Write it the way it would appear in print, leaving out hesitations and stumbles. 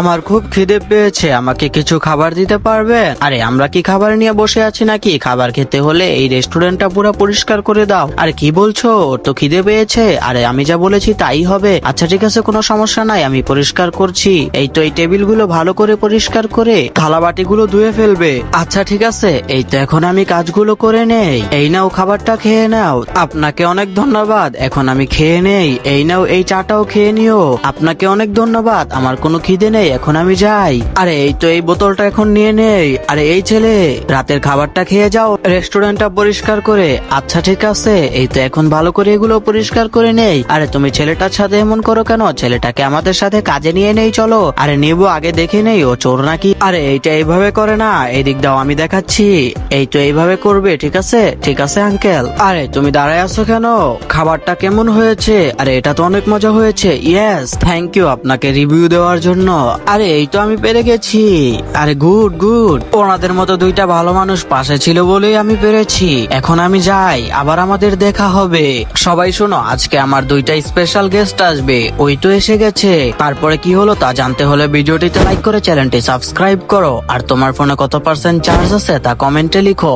আমার খুব খিদে পেয়েছে, আমাকে কিছু খাবার দিতে পারবেন? আরে আমরা কি খাবার নিয়ে বসে আছি নাকি? খাবার খেতে হলে এই রেস্টুরেন্টটা পুরো পরিষ্কার করে দাও। আরে কি বলছো? ওর তো খিদে পেয়েছে। আরে আমি যা বলেছি তাই হবে। আচ্ছা ঠিক আছে, কোনো সমস্যা নাই, আমি পরিষ্কার করছি। এই তো এই টেবিলগুলো ভালো করে পরিষ্কার করে থালা বাটিগুলো ধুয়ে ফেলবে। আচ্ছা ঠিক আছে, এই তো এখন আমি কাজগুলো করে নেই। এই নাও খাবারটা খেয়ে নাও। আপনাকে অনেক ধন্যবাদ, এখন আমি খেয়ে নেই। এই নাও এই চাটাও খেয়ে নিও। আপনাকে অনেক ধন্যবাদ, আমার কোনো খিদে নেই, এখন আমি যাই। আরে এই তো এই বোতলটা এখন নিয়ে নেই। আরে এই ছেলে, রাতের খাবারটা খেয়ে যাও রেস্টুরেন্টটা পরিষ্কার করে। আচ্ছা ঠিক আছে, এই তো এখন ভালো করে এগুলো পরিষ্কার করে নেই। আরে তুমি ছেলেটার সাথে এমন করো কেন? ছেলেটাকে আমাদের সাথে কাজে নিয়ে নেই চলো। আরে নেবো, আগে দেখে নেই ও চোর নাকি। আরে এইটা এইভাবে করে না, এদিক দাও আমি দেখাচ্ছি। এই তো এইভাবে করবে, ঠিক আছে? ঠিক আছে আঙ্কেল। আরে তুমি দাঁড়ায় আছো কেন? খাবারটা কেমন হয়েছে? আরে এটা তো অনেক মজা হয়েছে। ইয়েস, থ্যাংক ইউ আপনাকে রিভিউ দেওয়ার জন্য। আরে এই তো আমি পেরে গেছি। আরে গুড গুড, ওনাদের মতো দুইটা ভালো মানুষ পাশে ছিল বলেই আমি পেরেছি। এখন আমি যাই, আবার আমাদের দেখা হবে। সবাই শোনো, আজকে আমার দুইটা স্পেশাল গেস্ট আসবে। ওই তো এসে গেছে। তারপরে কি হলো তা জানতে হলে ভিডিওটিতে লাইক করে চ্যানেলটি সাবস্ক্রাইব করো। আর তোমার ফোনে কত পার্সেন্ট চার্জ আছে তা কমেন্টে লিখো।